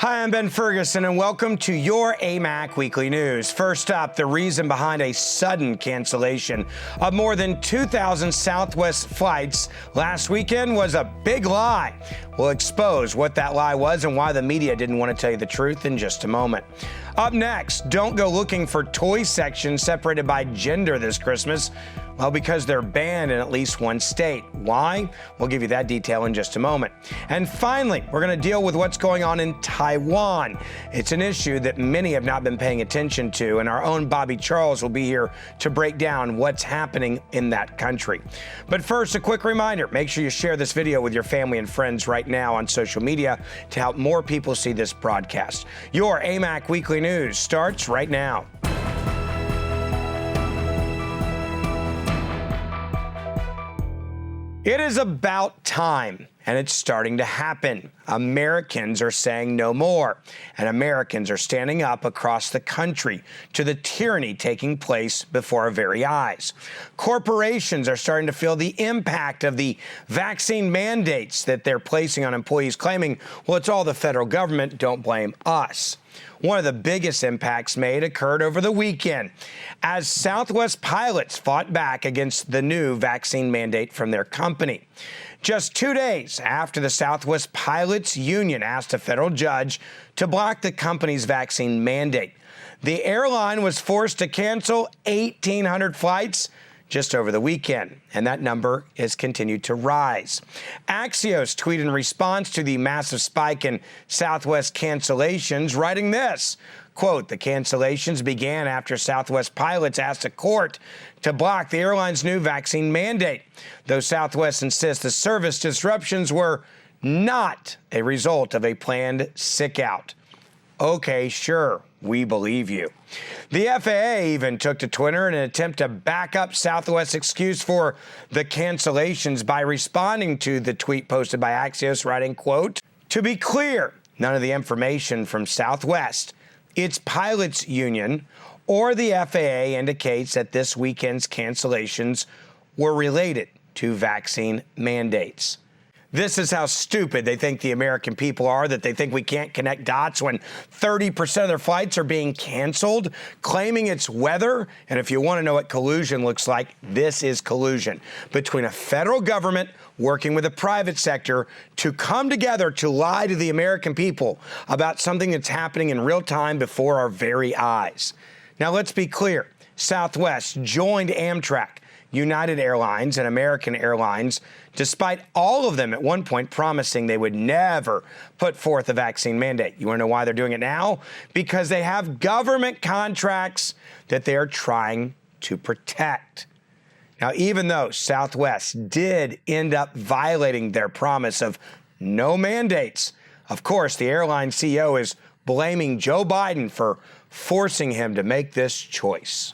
Hi, I'm Ben Ferguson, and welcome to your AMAC Weekly News. First up, the reason behind a sudden cancellation of more than 2,000 Southwest flights last weekend was a big lie. We'll expose what that lie was and why the media didn't want to tell you the truth in just a moment. Up next, don't go looking for toy sections separated by gender this Christmas. Well, because they're banned in at least one state. Why? We'll give you that detail in just a moment. And finally, we're going to deal with what's going on in Taiwan. It's an issue that many have not been paying attention to, and our own Bobby Charles will be here to break down what's happening in that country. But first, a quick reminder, make sure you share this video with your family and friends right now on social media to help more people see this broadcast. Your AMAC Weekly News starts right now. It is about time, and it's starting to happen. Americans are saying no more, and Americans are standing up across the country to the tyranny taking place before our very eyes. Corporations are starting to feel the impact of the vaccine mandates that they're placing on employees, claiming, well, it's all the federal government, don't blame us. One of the biggest impacts made occurred over the weekend as Southwest pilots fought back against the new vaccine mandate from their company. Just 2 days after the Southwest Pilots Union asked a federal judge to block the company's vaccine mandate, the airline was forced to cancel 1,800 flights just over the weekend, and that number has continued to rise. Axios tweeted in response to the massive spike in Southwest cancellations, writing this, quote, "The cancellations began after Southwest pilots asked a court to block the airline's new vaccine mandate. Though Southwest insists the service disruptions were not a result of a planned sick out." Okay, sure, we believe you. The FAA even took to Twitter in an attempt to back up Southwest's excuse for the cancellations by responding to the tweet posted by Axios, writing, quote, "To be clear, none of the information from Southwest, its pilots union, or the FAA indicates that this weekend's cancellations were related to vaccine mandates." This is how stupid they think the American people are, that they think we can't connect dots when 30% of their flights are being canceled, claiming it's weather. And if you want to know what collusion looks like, this is collusion between a federal government working with the private sector to come together to lie to the American people about something that's happening in real time before our very eyes. Now, let's be clear. Southwest joined Amtrak, United Airlines, and American Airlines, despite all of them at one point promising they would never put forth a vaccine mandate. You want to know why they're doing it now? Because they have government contracts that they are trying to protect. Now, even though Southwest did end up violating their promise of no mandates, of course, the airline CEO is blaming Joe Biden for forcing him to make this choice.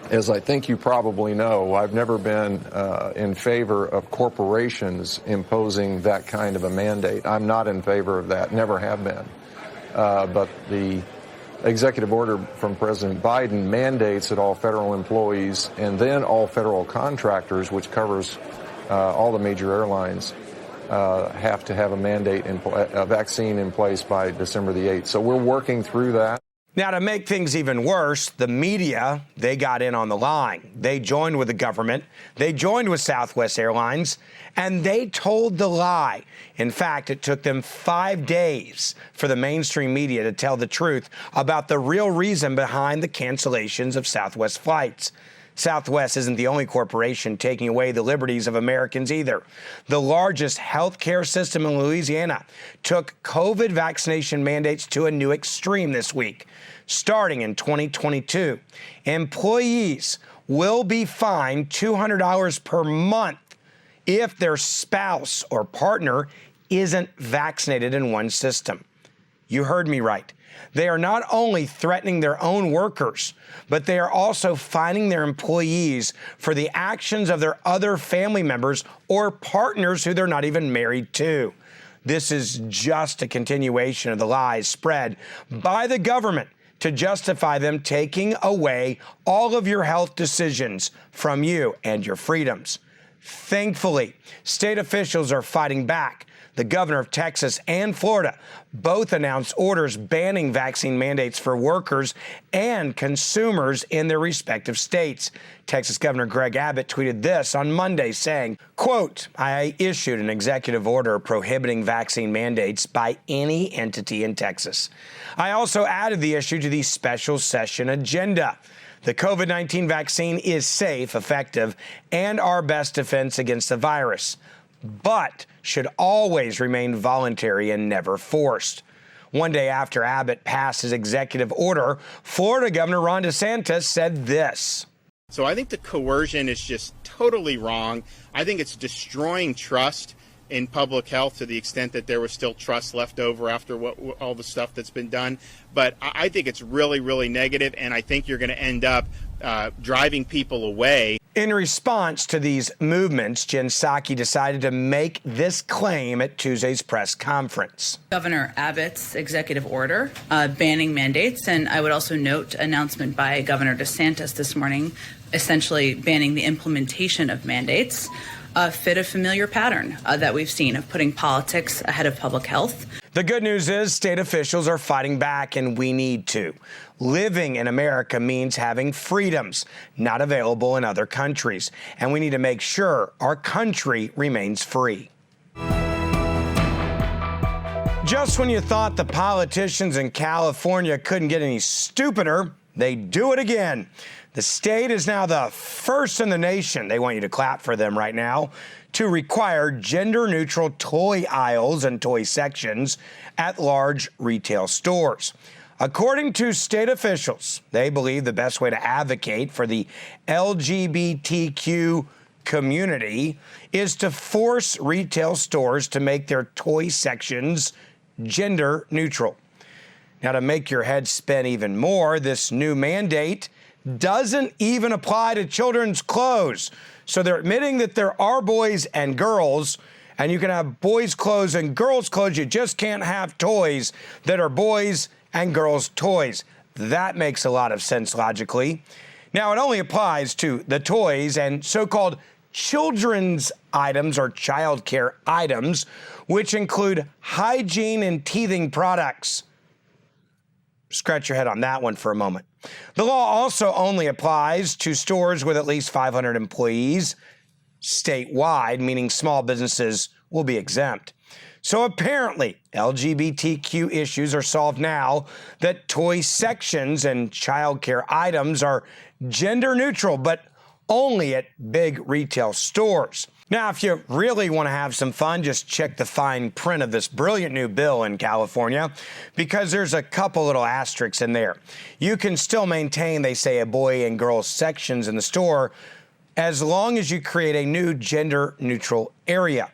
As I think you probably know, I've never been in favor of corporations imposing that kind of a mandate. I'm not in favor of that, never have been. But the executive order from President Biden mandates that all federal employees and then all federal contractors, which covers all the major airlines, have to have a mandate, a vaccine in place by December the 8th. So we're working through that. Now, to make things even worse, the media, they got in on the line. They joined with the government. They joined with Southwest Airlines, and they told the lie. In fact, it took them 5 days for the mainstream media to tell the truth about the real reason behind the cancellations of Southwest flights. Southwest isn't the only corporation taking away the liberties of Americans either. The largest healthcare system in Louisiana took COVID vaccination mandates to a new extreme this week. Starting in 2022, employees will be fined $200 per month if their spouse or partner isn't vaccinated in one system. You heard me right. They are not only threatening their own workers, but they are also fining their employees for the actions of their other family members or partners who they're not even married to. This is just a continuation of the lies spread by the government to justify them taking away all of your health decisions from you and your freedoms. Thankfully, state officials are fighting back. The governor of Texas and Florida both announced orders banning vaccine mandates for workers and consumers in their respective states. Texas Governor Greg Abbott tweeted this on Monday saying, quote, "I issued an executive order prohibiting vaccine mandates by any entity in Texas. I also added the issue to the special session agenda. The COVID-19 vaccine is safe, effective, and our best defense against the virus, but should always remain voluntary and never forced." One day after Abbott passed his executive order, Florida Governor Ron DeSantis said this. So I think the coercion is just totally wrong. I think it's destroying trust in public health to the extent that there was still trust left over after all the stuff that's been done. But I think it's really, really negative, and I think you're going to end up driving people away. In response to these movements, Jen Psaki decided to make this claim at Tuesday's press conference. Governor Abbott's executive order banning mandates, and I would also note announcement by Governor DeSantis this morning, essentially banning the implementation of mandates, fit a familiar pattern that we've seen of putting politics ahead of public health. The good news is state officials are fighting back, and we need to. Living in America means having freedoms not available in other countries, and we need to make sure our country remains free. Just when you thought the politicians in California couldn't get any stupider, they do it again. The state is now the first in the nation, they want you to clap for them right now, to require gender-neutral toy aisles and toy sections at large retail stores. According to state officials, they believe the best way to advocate for the LGBTQ community is to force retail stores to make their toy sections gender neutral. Now, to make your head spin even more, this new mandate doesn't even apply to children's clothes. So they're admitting that there are boys and girls, and you can have boys' clothes and girls' clothes. You just can't have toys that are boys and girls' toys. That makes a lot of sense logically. Now, it only applies to the toys and so-called children's items or child care items, which include hygiene and teething products. Scratch your head on that one for a moment. The law also only applies to stores with at least 500 employees statewide, meaning small businesses will be exempt. So apparently, LGBTQ issues are solved now that toy sections and child care items are gender neutral, but only at big retail stores. Now, if you really want to have some fun, just check the fine print of this brilliant new bill in California, because there's a couple little asterisks in there. You can still maintain, they say, a boy and girl sections in the store as long as you create a new gender-neutral area.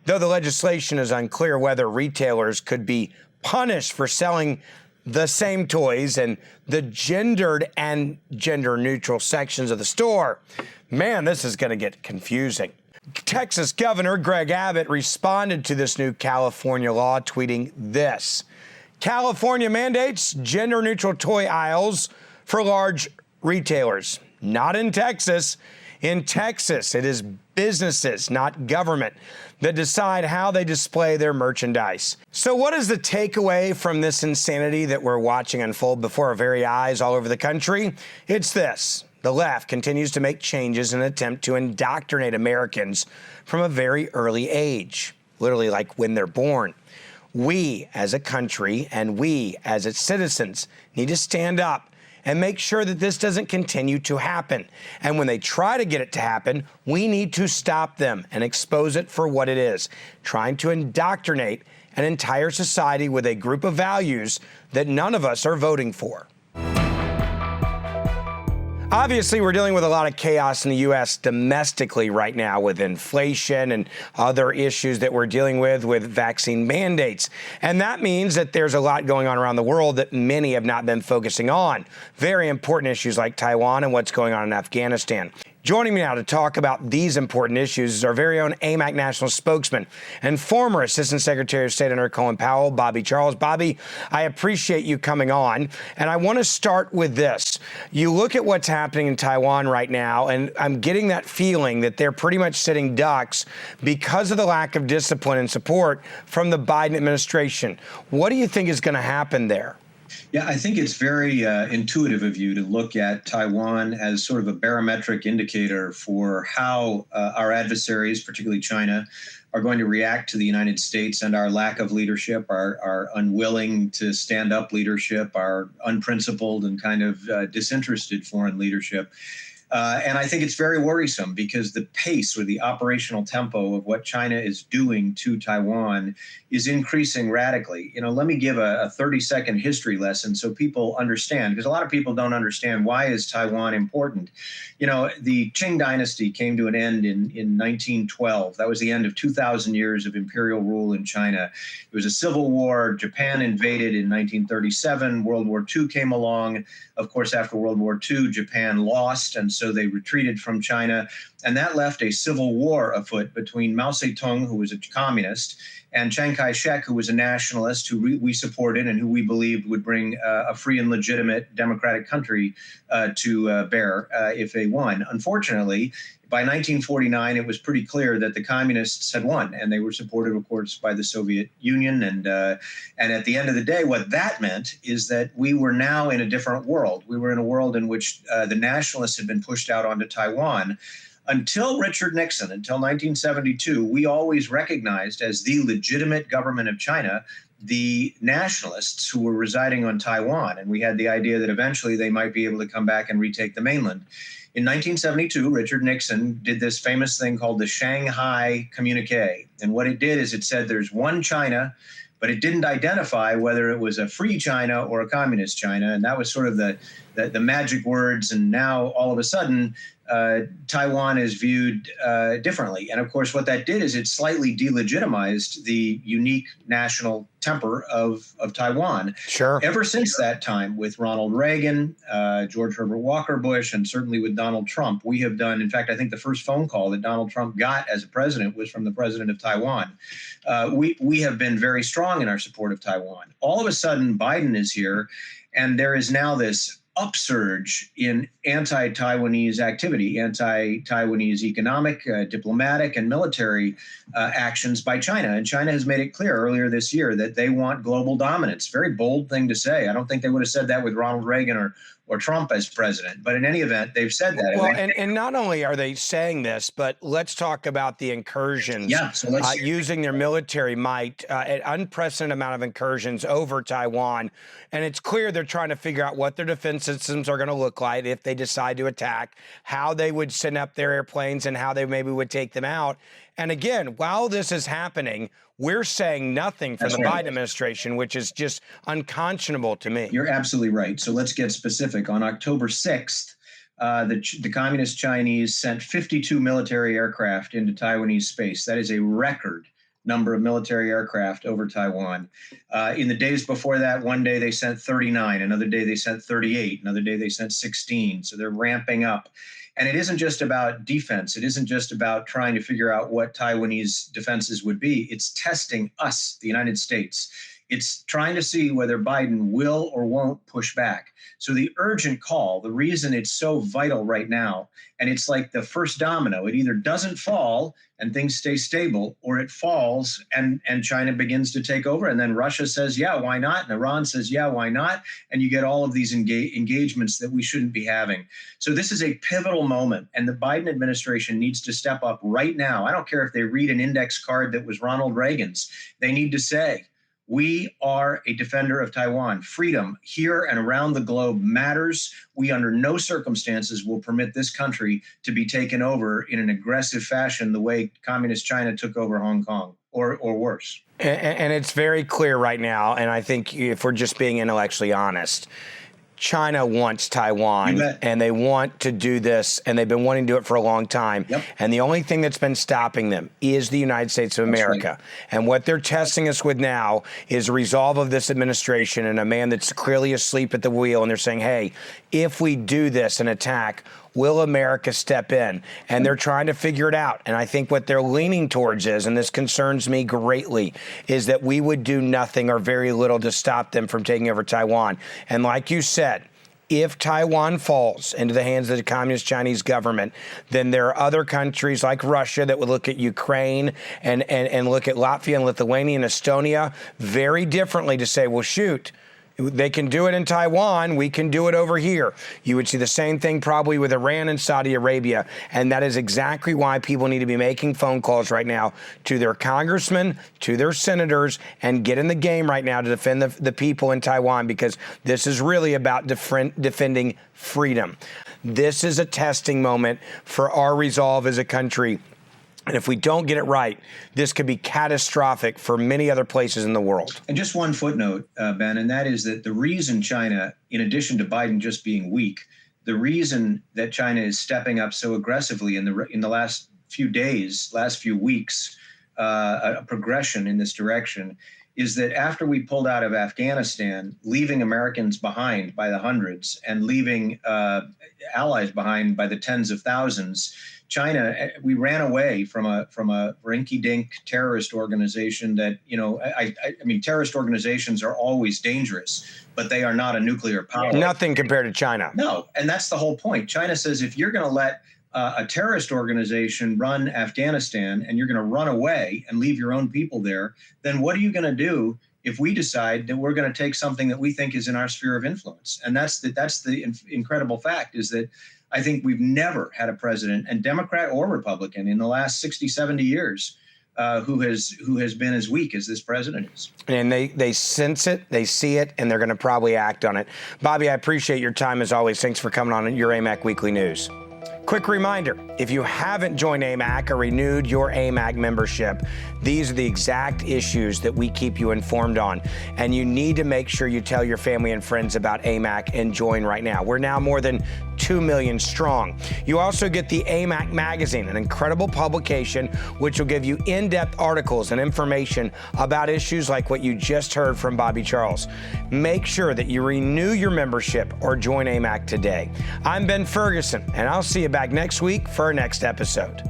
Though the legislation is unclear whether retailers could be punished for selling the same toys in the gendered and gender-neutral sections of the store. Man, this is going to get confusing. Texas Governor Greg Abbott responded to this new California law, tweeting this. California mandates gender-neutral toy aisles for large retailers. Not in Texas. In Texas, it is businesses, not government, that decide how they display their merchandise. So what is the takeaway from this insanity that we're watching unfold before our very eyes all over the country? It's this. The left continues to make changes in an attempt to indoctrinate Americans from a very early age, literally like when they're born. We as a country and we as its citizens need to stand up and make sure that this doesn't continue to happen. And when they try to get it to happen, we need to stop them and expose it for what it is, trying to indoctrinate an entire society with a group of values that none of us are voting for. Obviously, we're dealing with a lot of chaos in the U.S. domestically right now with inflation and other issues that we're dealing with vaccine mandates. And that means that there's a lot going on around the world that many have not been focusing on. Very important issues like Taiwan and what's going on in Afghanistan. Joining me now to talk about these important issues is our very own AMAC national spokesman and former Assistant Secretary of State under Colin Powell, Bobby Charles. Bobby, I appreciate you coming on, and I want to start with this. You look at what's happening in Taiwan right now, and I'm getting that feeling that they're pretty much sitting ducks because of the lack of discipline and support from the Biden administration. What do you think is going to happen there? Yeah, I think it's very intuitive of you to look at Taiwan as sort of a barometric indicator for how our adversaries, particularly China, are going to react to the United States and our lack of leadership, our unwilling to stand up leadership, our unprincipled and kind of disinterested foreign leadership. And I think it's very worrisome because the pace or the operational tempo of what China is doing to Taiwan is increasing radically. You know, let me give a 30-second history lesson so people understand, because a lot of people don't understand why is Taiwan important. You know, the Qing dynasty came to an end in 1912. That was the end of 2,000 years of imperial rule in China. It was a civil war. Japan invaded in 1937. World War II came along. Of course, after World War II, Japan lost, and so they retreated from China. And that left a civil war afoot between Mao Zedong, who was a communist, and Chiang Kai-shek, who was a nationalist, who we supported and who we believed would bring a free and legitimate democratic country to bear if they won. Unfortunately, by 1949, it was pretty clear that the communists had won, and they were supported, of course, by the Soviet Union. And at the end of the day, what that meant is that we were now in a different world. We were in a world in which the nationalists had been pushed out onto Taiwan. Until Richard Nixon, until 1972, we always recognized as the legitimate government of China the nationalists who were residing on Taiwan. And we had the idea that eventually they might be able to come back and retake the mainland. In 1972, Richard Nixon did this famous thing called the Shanghai Communique. And what it did is it said there's one China, but it didn't identify whether it was a free China or a communist China. And that was sort of the magic words. And now all of a sudden, Taiwan is viewed differently. And of course, what that did is it slightly delegitimized the unique national temper of Taiwan. Sure. Ever since that time, with Ronald Reagan, George Herbert Walker Bush, and certainly with Donald Trump, we have done, in fact, I think the first phone call that Donald Trump got as a president was from the president of Taiwan. We have been very strong in our support of Taiwan. All of a sudden, Biden is here, and there is now this upsurge in anti-Taiwanese activity, anti-Taiwanese economic, diplomatic, and military actions by China. And China has made it clear earlier this year that they want global dominance. Very bold thing to say. I don't think they would have said that with Ronald Reagan or Trump as president. But in any event, they've said that. Well, and not only are they saying this, but let's talk about the incursions. Yeah, so let's using their military might, an unprecedented amount of incursions over Taiwan. And it's clear they're trying to figure out what their defense systems are going to look like if they decide to attack, how they would send up their airplanes and how they maybe would take them out. And again, while this is happening, we're saying nothing from the Biden administration, which is just unconscionable to me. You're absolutely right. So let's get specific. On October 6th, the Communist Chinese sent 52 military aircraft into Taiwanese space. That is a record number of military aircraft over Taiwan. In the days before that, one day they sent 39, another day they sent 38, another day they sent 16. So they're ramping up. And it isn't just about defense. It isn't just about trying to figure out what Taiwanese defenses would be. It's testing us, the United States. It's trying to see whether Biden will or won't push back. So the urgent call, the reason it's so vital right now, and it's like the first domino, it either doesn't fall and things stay stable, or it falls and China begins to take over. And then Russia says, yeah, why not? And Iran says, yeah, why not? And you get all of these engagements that we shouldn't be having. So this is a pivotal moment, and the Biden administration needs to step up right now. I don't care if they read an index card that was Ronald Reagan's. They need to say, we are a defender of Taiwan. Freedom here and around the globe matters. We under no circumstances will permit this country to be taken over in an aggressive fashion the way Communist China took over Hong Kong, or worse. And it's very clear right now, and I think if we're just being intellectually honest, China wants Taiwan, and they want to do this, and they've been wanting to do it for a long time. Yep. And the only thing that's been stopping them is the United States of America. Right. And what they're testing us with now is the resolve of this administration and a man that's clearly asleep at the wheel. And they're saying, hey, if we do this and attack, will America step in? And they're trying to figure it out. And I think what they're leaning towards is, and this concerns me greatly, is that we would do nothing or very little to stop them from taking over Taiwan. And like you said, if Taiwan falls into the hands of the Communist Chinese government, then there are other countries like Russia that would look at Ukraine and look at Latvia and Lithuania and Estonia very differently to say, well, shoot, they can do it in Taiwan. We can do it over here. You would see the same thing probably with Iran and Saudi Arabia. And that is exactly why people need to be making phone calls right now to their congressmen, to their senators, and get in the game right now to defend the people in Taiwan, because this is really about defending freedom. This is a testing moment for our resolve as a country. And if we don't get it right, this could be catastrophic for many other places in the world. And just one footnote, Ben, and that is that the reason China, in addition to Biden just being weak, the reason that China is stepping up so aggressively in the last few days, last few weeks, a progression in this direction, is that after we pulled out of Afghanistan, leaving Americans behind by the hundreds and leaving allies behind by the tens of thousands, China, we ran away from a rinky-dink terrorist organization that, I mean, terrorist organizations are always dangerous, but they are not a nuclear power. Nothing compared to China. No, and that's the whole point. China says if you're going to let a terrorist organization run Afghanistan and you're going to run away and leave your own people there, then what are you going to do if we decide that we're going to take something that we think is in our sphere of influence? And that's the incredible fact, is that I think we've never had a president, and Democrat or Republican, in the last 60, 70 years who has been as weak as this president is. And they sense it, they see it, and they're going to probably act on it. Bobby, I appreciate your time as always. Thanks for coming on your AMAC Weekly News. Quick reminder, if you haven't joined AMAC or renewed your AMAC membership, these are the exact issues that we keep you informed on. And you need to make sure you tell your family and friends about AMAC and join right now. We're now more than 2 million strong. You also get the AMAC magazine, an incredible publication which will give you in-depth articles and information about issues like what you just heard from Bobby Charles. Make sure that you renew your membership or join AMAC today. I'm Ben Ferguson, and I'll see you back next week for our next episode.